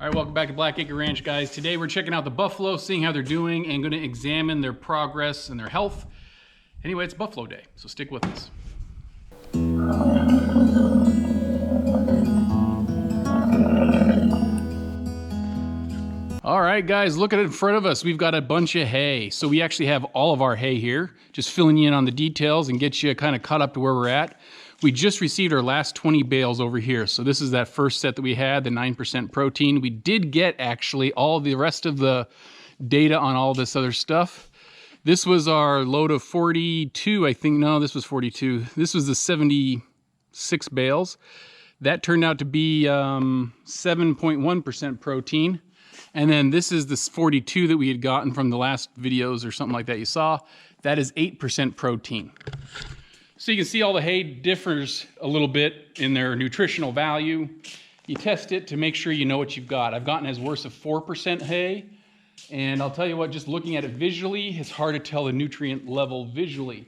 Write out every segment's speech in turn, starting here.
All right, welcome back to Blackacre Ranch, guys. Today we're checking out the buffalo, seeing how they're doing, and going to examine their progress and their health. Anyway, it's buffalo day, so stick with us. All right, guys, look at it in front of us. We've got a bunch of hay. So we actually have all of our hay here, just filling you in on the details and get you kind of caught up to where we're at. We just received our last 20 bales over here. So this is that first set that we had, the 9% protein. We did get actually all the rest of the data on all this other stuff. This was our load of 42, I think. No, this was 42. This was the 76 bales. That turned out to be 7.1% protein. And then this is this 42 that we had gotten from the last videos or something like that you saw. That is 8% protein. So you can see all the hay differs a little bit in their nutritional value. You test it to make sure you know what you've got. I've gotten as worse of 4% hay. And I'll tell you what, just looking at it visually, it's hard to tell the nutrient level visually.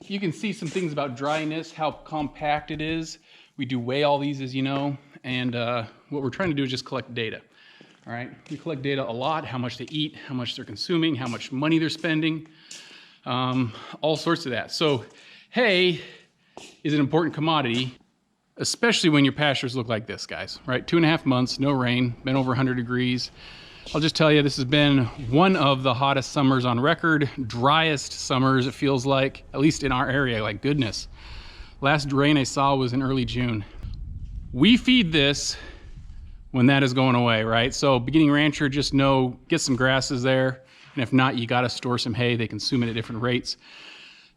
You can see some things about dryness, how compact it is. We do weigh all these, as you know. And what we're trying to do is just collect data. All right, we collect data a lot, how much they eat, how much they're consuming, how much money they're spending, all sorts of that. So hay is an important commodity, especially when your pastures look like this, guys, right? 2.5 months, no rain, been over 100 degrees. I'll just tell you, this has been one of the hottest summers on record, driest summers, it feels like, at least in our area, like goodness. Last rain I saw was in early June. We feed this when that is going away, right? So beginning rancher, just know, get some grasses there. And if not, you gotta store some hay. They consume it at different rates.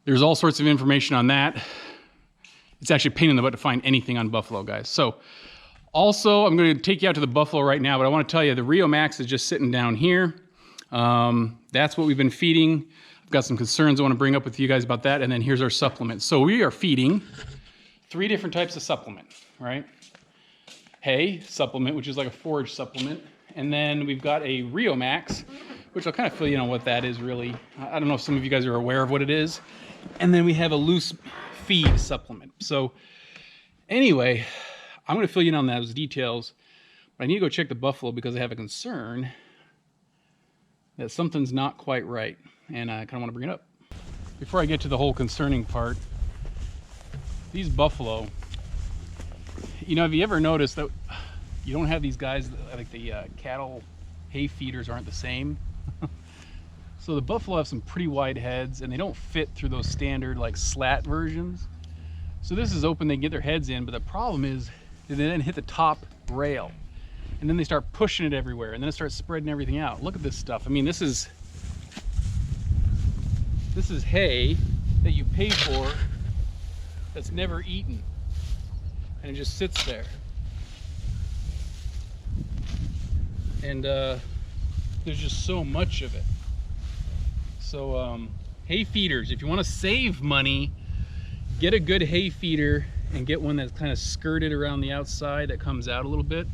There's all sorts of information on that. It's actually a pain in the butt to find anything on buffalo, guys. So also, I'm gonna take you out to the buffalo right now, but I wanna tell you, the Riomax is just sitting down here. That's what we've been feeding. I've got some concerns I wanna bring up with you guys about that, and then here's our supplement. So we are feeding 3 different types of supplement, right? Hay supplement, which is like a forage supplement. And then we've got a Riomax, which I'll kind of fill you in on what that is really. I don't know if some of you guys are aware of what it is. And then we have a loose feed supplement. So anyway, I'm going to fill you in on those details. But I need to go check the buffalo because I have a concern that something's not quite right. And I kind of want to bring it up. Before I get to the whole concerning part, these buffalo, you know, have you ever noticed that you don't have these guys, like the cattle hay feeders aren't the same? So the buffalo have some pretty wide heads and they don't fit through those standard like slat versions. So this is open, they can get their heads in, but the problem is they then hit the top rail and then they start pushing it everywhere and then it starts spreading everything out. Look at this stuff. I mean, this is hay that you pay for that's never eaten. And it just sits there. And there's just so much of it. So hay feeders, if you want to save money, get a good hay feeder and get one that's kind of skirted around the outside that comes out a little bit.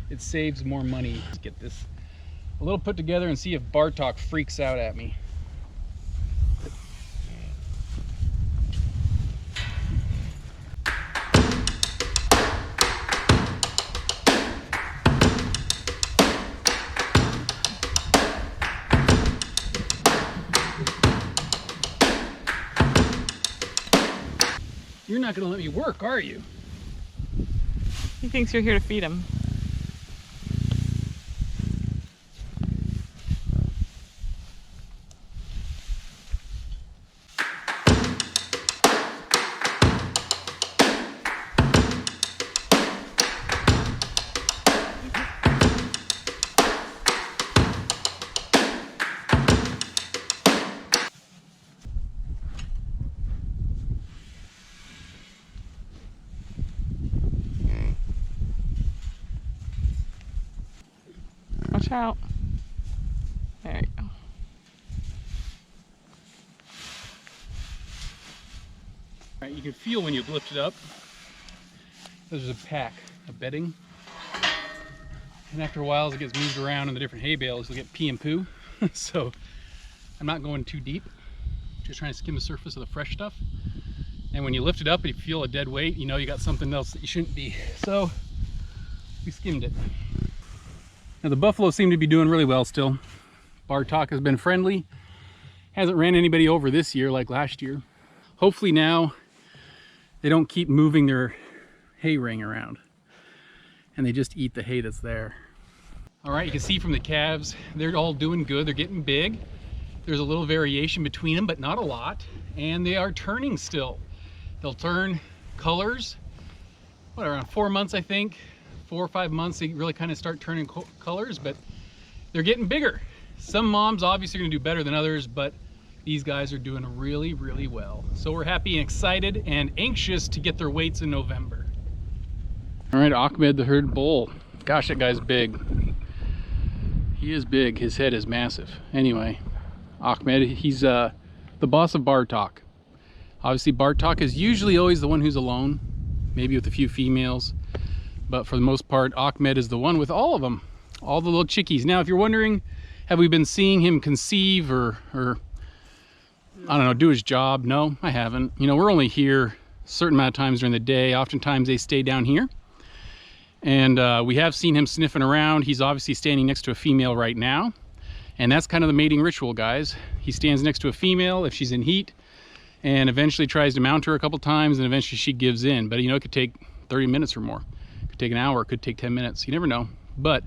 It saves more money. Let's get this a little put together and see if Bartok freaks out at me. You're not going to let me work, are you? He thinks you're here to feed him. Watch out. There you go. All right, you can feel when you lift it up, there's a pack of bedding. And after a while, as it gets moved around in the different hay bales, you'll get pee and poo. So I'm not going too deep, just trying to skim the surface of the fresh stuff. And when you lift it up and you feel a dead weight, you know you got something else that you shouldn't be. So we skimmed it. Now the buffalo seem to be doing really well still. Bartok has been friendly. Hasn't ran anybody over this year like last year. Hopefully now they don't keep moving their hay ring around and they just eat the hay that's there. All right, you can see from the calves, they're all doing good. They're getting big. There's a little variation between them, but not a lot. And they are turning still. They'll turn colors, what, around 4 months, I think. 4 or 5 months, they really kind of start turning colors, but they're getting bigger. Some moms obviously are gonna do better than others, but these guys are doing really, really well. So we're happy and excited and anxious to get their weights in November. All right, Ahmed the herd bull. Gosh, that guy's big. He is big, his head is massive. Anyway, Ahmed, he's the boss of Bartok. Obviously Bartok is usually always the one who's alone, maybe with a few females, but for the most part, Ahmed is the one with all of them, all the little chickies. Now, if you're wondering, have we been seeing him conceive or I don't know, do his job? No, I haven't. You know, we're only here a certain amount of times during the day. Oftentimes they stay down here. And we have seen him sniffing around. He's obviously standing next to a female right now. And that's kind of the mating ritual, guys. He stands next to a female if she's in heat and eventually tries to mount her a couple times, and eventually she gives in. But you know, it could take 30 minutes or more. It could take an hour, it could take 10 minutes. You never know. But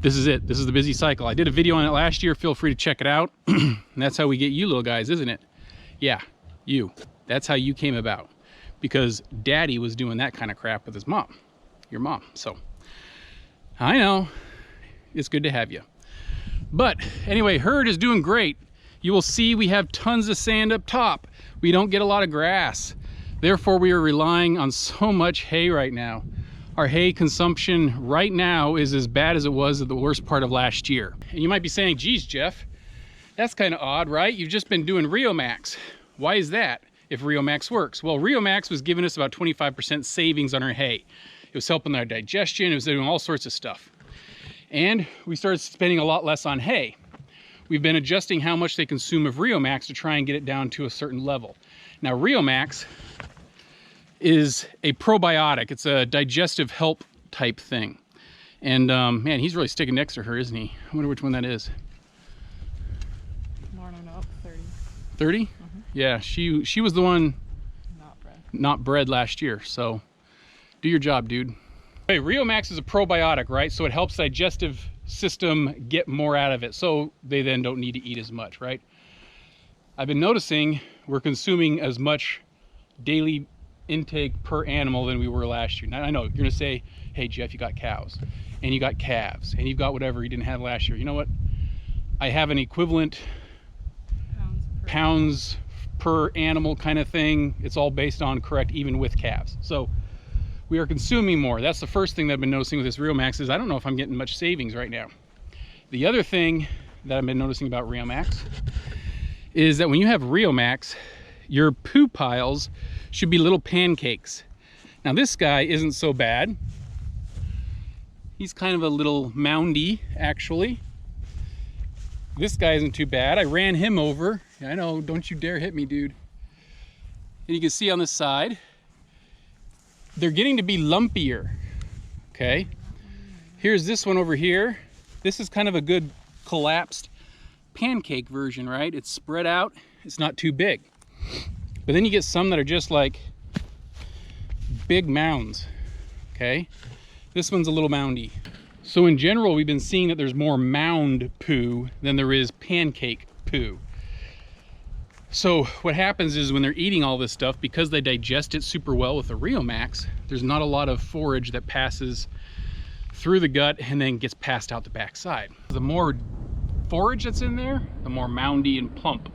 this is it. This is the busy cycle. I did a video on it last year. Feel free to check it out. And that's how we get you little guys, isn't it? Yeah, you. That's how you came about. Because daddy was doing that kind of crap with his mom. Your mom. So I know it's good to have you. But anyway, herd is doing great. You will see we have tons of sand up top. We don't get a lot of grass. Therefore, we are relying on so much hay right now. Our hay consumption right now is as bad as it was at the worst part of last year. And you might be saying, geez, Jeff, that's kind of odd, right? You've just been doing Riomax. Why is that if Riomax works? Well, Riomax was giving us about 25% savings on our hay. It was helping our digestion. It was doing all sorts of stuff. And we started spending a lot less on hay. We've been adjusting how much they consume of Riomax to try and get it down to a certain level. Now, Riomax is a probiotic. It's a digestive help type thing. And man, he's really sticking next to her, isn't he? I wonder which one that is. More than up, 30. 30? Mm-hmm. Yeah, she was the one not bred last year. So do your job, dude. Hey, Riomax is a probiotic, right? So it helps digestive system get more out of it. So they then don't need to eat as much, right? I've been noticing we're consuming as much daily intake per animal than we were last year. Now I know you're gonna say, hey Jeff, you got cows and you got calves and you've got whatever you didn't have last year. You know what? I have an equivalent pounds per animal kind of thing. It's all based on correct, even with calves. So we are consuming more. That's the first thing that I've been noticing with this Riomax is I don't know if I'm getting much savings right now. The other thing that I've been noticing about Riomax is that when you have Riomax, your poo piles should be little pancakes. Now this guy isn't so bad. He's kind of a little moundy, actually. This guy isn't too bad. I ran him over. I know, don't you dare hit me, dude. And you can see on the side, they're getting to be lumpier, okay? Here's this one over here. This is kind of a good collapsed pancake version, right? It's spread out, it's not too big. But then you get some that are just like big mounds, okay? This one's a little moundy. So in general, we've been seeing that there's more mound poo than there is pancake poo. So what happens is when they're eating all this stuff, because they digest it super well with the Riomax, there's not a lot of forage that passes through the gut and then gets passed out the backside. The more forage that's in there, the more moundy and plump.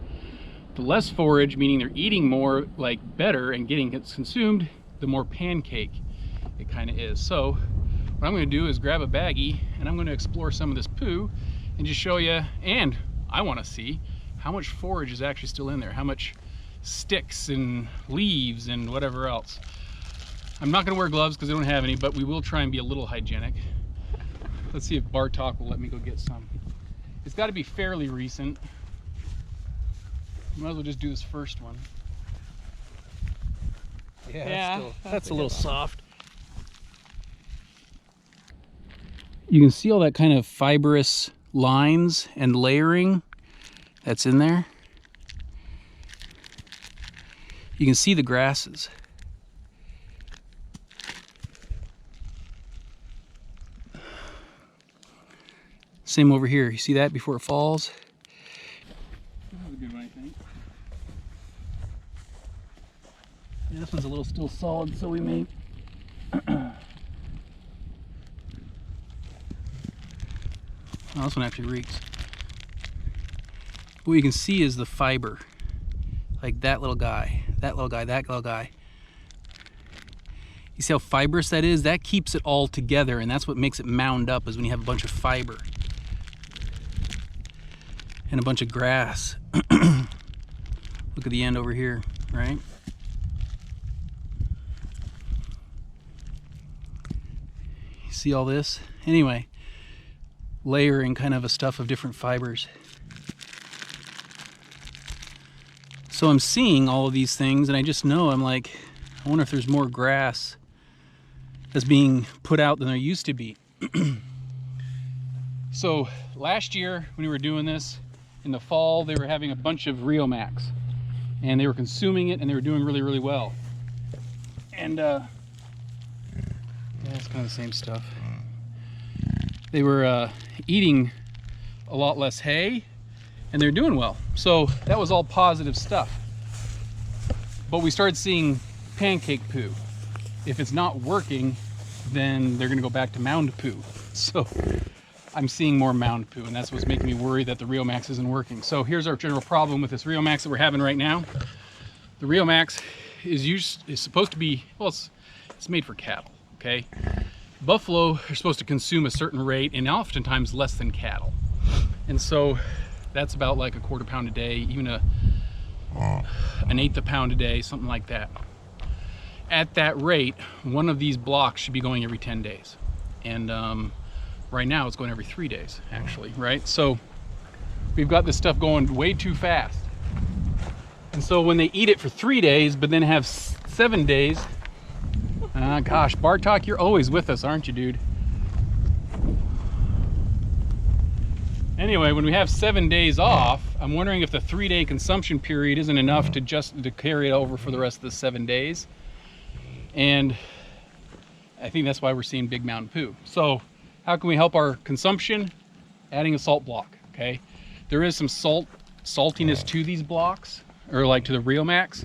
The less forage, meaning they're eating more, like better, and getting it consumed, the more pancake it kind of is. So what I'm going to do is grab a baggie and I'm going to explore some of this poo and just show you, and I want to see how much forage is actually still in there, how much sticks and leaves and whatever else. I'm not going to wear gloves because I don't have any, but we will try and be a little hygienic. Let's see if Bartok will let me go get some. It's got to be fairly recent. Might as well just do this first one. Yeah, that's a little soft. You can see all that kind of fibrous lines and layering that's in there. You can see the grasses. Same over here. You see that before it falls? This is a good one, I think. Yeah, this one's a little still solid, so we may... Oh, this one actually reeks. What you can see is the fiber. Like that little guy, that little guy, that little guy. You see how fibrous that is? That keeps it all together, and that's what makes it mound up, is when you have a bunch of fiber. And a bunch of grass. Look at the end over here, right? You see all this? Anyway, layering kind of a stuff of different fibers. So I'm seeing all of these things, and I just know, I'm like, I wonder if there's more grass that's being put out than there used to be. So last year when we were doing this, in the fall, they were having a bunch of Riomax, and they were consuming it, and they were doing really, really well. And yeah, it's kind of the same stuff. They were eating a lot less hay, and they're doing well. So that was all positive stuff. But we started seeing pancake poo. If it's not working, then they're gonna go back to mound poo. So I'm seeing more mound poo, and that's what's making me worry that the Riomax isn't working. So here's our general problem with this Riomax that we're having right now. The Riomax is supposed to be, well, it's made for cattle, okay? Buffalo are supposed to consume a certain rate, and oftentimes less than cattle. And so that's about like a quarter pound a day, even an eighth a pound a day, something like that. At that rate, one of these blocks should be going every 10 days. And right now it's going every 3 days, actually, right? So we've got this stuff going way too fast. And so when they eat it for 3 days, but then have 7 days, gosh, Bartok, you're always with us, aren't you, dude? Anyway, when we have 7 days off, I'm wondering if the 3-day consumption period isn't enough to carry it over for the rest of the 7 days. And I think that's why we're seeing big mountain poo. So how can we help our consumption? Adding a salt block, okay? There is some saltiness to these blocks, or like to the Riomax,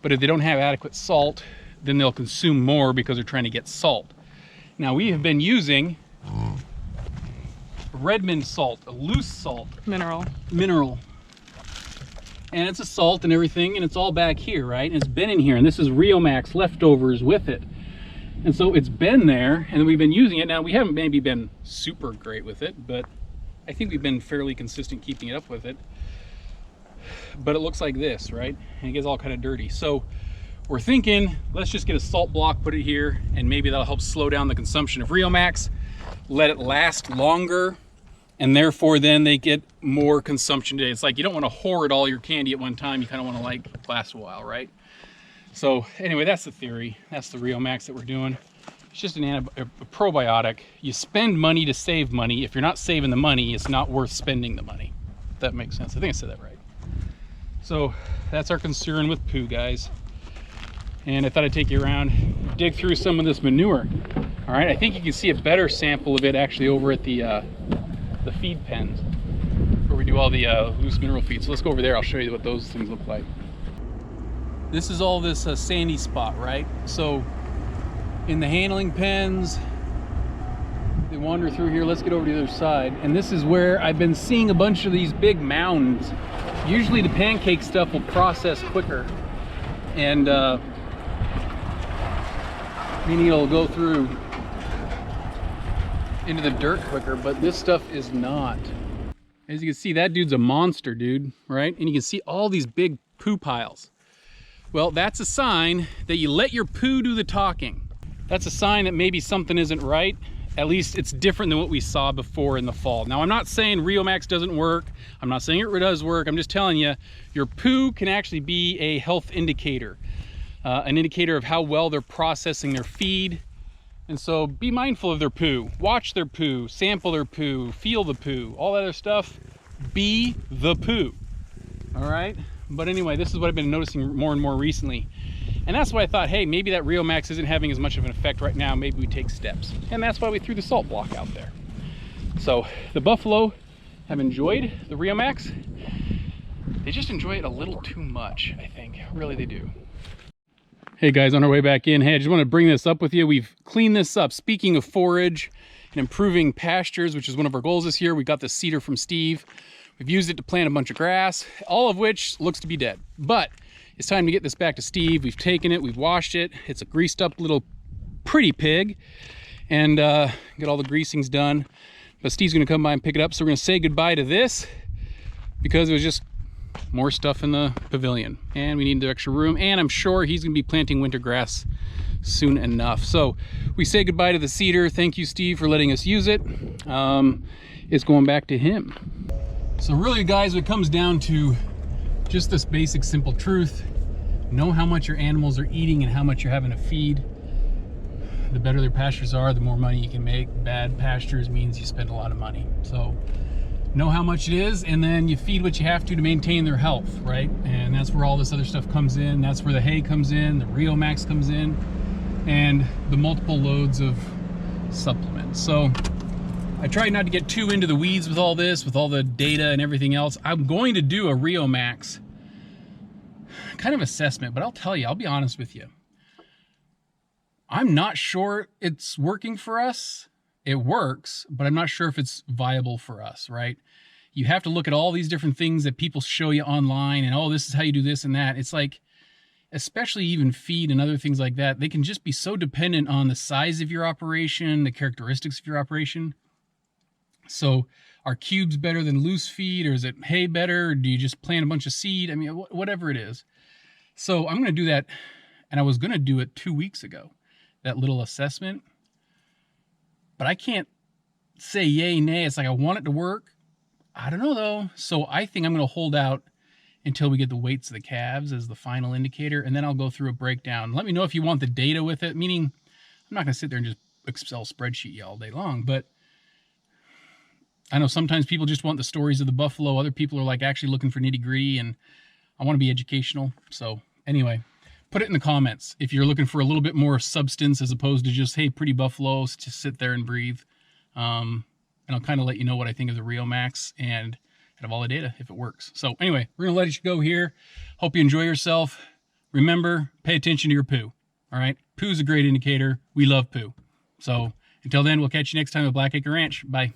but if they don't have adequate salt, then they'll consume more because they're trying to get salt. Now we have been using Redmond salt, a loose salt. Mineral. And it's a salt and everything, and it's all back here, right? And it's been in here, and this is Riomax leftovers with it. And so it's been there, and we've been using it. Now we haven't maybe been super great with it, but I think we've been fairly consistent keeping it up with it. But it looks like this, right? And it gets all kind of dirty. So we're thinking, let's just get a salt block, put it here, and maybe that'll help slow down the consumption of Riomax, let it last longer, and therefore then they get more consumption today. It's like you don't want to hoard all your candy at one time. You kind of want to like last a while, right? So anyway, that's the theory. That's the Riomax that we're doing. It's just a probiotic. You spend money to save money. If you're not saving the money, it's not worth spending the money. If that makes sense. I think I said that right. So that's our concern with poo, guys. And I thought I'd take you around, dig through some of this manure. All right, I think you can see a better sample of it actually over at the feed pens, where we do all the loose mineral feed. So let's go over there. I'll show you what those things look like. This is all this sandy spot, right? So in the handling pens, they wander through here. Let's get over to the other side. And this is where I've been seeing a bunch of these big mounds. Usually the pancake stuff will process quicker, and meaning it'll go through into the dirt quicker, but this stuff is not. As you can see, that dude's a monster, dude, right? And you can see all these big poo piles. Well, that's a sign that you let your poo do the talking. That's a sign that maybe something isn't right. At least it's different than what we saw before in the fall. Now, I'm not saying Riomax doesn't work. I'm not saying it does work. I'm just telling you, your poo can actually be a health indicator. An indicator of how well they're processing their feed, And so be mindful of their poo, watch their poo, sample their poo, feel the poo, all that other stuff. Be the poo, all right? But anyway, this is what I've been noticing more and more recently. And that's why I thought, hey, maybe that Riomax isn't having as much of an effect right now. Maybe we take steps. And that's why we threw the salt block out there. So the buffalo have enjoyed the Riomax. They just enjoy it a little too much, I think. Really, they do. Hey guys, on our way back in, hey, I just want to bring this up with you. We've cleaned this up. Speaking of forage and improving pastures, which is one of our goals this year, we got the cedar from Steve. We've used it to plant a bunch of grass, all of which looks to be dead. But it's time to get this back to Steve. We've taken it, we've washed it. It's a greased up little pretty pig, and get all the greasings done. But Steve's gonna come by and pick it up. So we're gonna say goodbye to this because it was just more stuff in the pavilion and we need the extra room, and I'm sure he's gonna be planting winter grass soon enough. So we say goodbye to the cedar. Thank you, Steve, for letting us use it. It's going back to him. So really, guys, it comes down to just this basic simple truth. Know how much your animals are eating and how much you're having to feed. The better their pastures are, the more money you can make. Bad pastures means you spend a lot of money. So know how much it is, and then you feed what you have to maintain their health, right? And that's where all this other stuff comes in. That's where the hay comes in, the Riomax comes in, and the multiple loads of supplements. So I try not to get too into the weeds with all this, with all the data and everything else. I'm going to do a Riomax kind of assessment, but I'll tell you, I'll be honest with you. I'm not sure it's working for us. It works, but I'm not sure if it's viable for us, right? You have to look at all these different things that people show you online and, oh, this is how you do this and that. It's like, especially even feed and other things like that, they can just be so dependent on the size of your operation, the characteristics of your operation. So are cubes better than loose feed, or is it hay better? Or do you just plant a bunch of seed? I mean, whatever it is. So I'm going to do that, and I was going to do it 2 weeks ago, that little assessment. But I can't say yay, nay. It's like I want it to work. I don't know, though. So I think I'm going to hold out until we get the weights of the calves as the final indicator, and then I'll go through a breakdown. Let me know if you want the data with it, meaning I'm not going to sit there and just Excel spreadsheet you all day long, but I know sometimes people just want the stories of the buffalo. Other people are like actually looking for nitty-gritty, and I want to be educational. So anyway, put it in the comments if you're looking for a little bit more substance as opposed to just, hey, pretty buffaloes, to sit there and breathe. And I'll kind of let you know what I think of the Riomax and of all the data, if it works. So anyway, we're gonna let you go here. Hope you enjoy yourself. Remember, pay attention to your poo. All right, poo's a great indicator. We love poo. So until then, we'll catch you next time at Blackacre Ranch. Bye.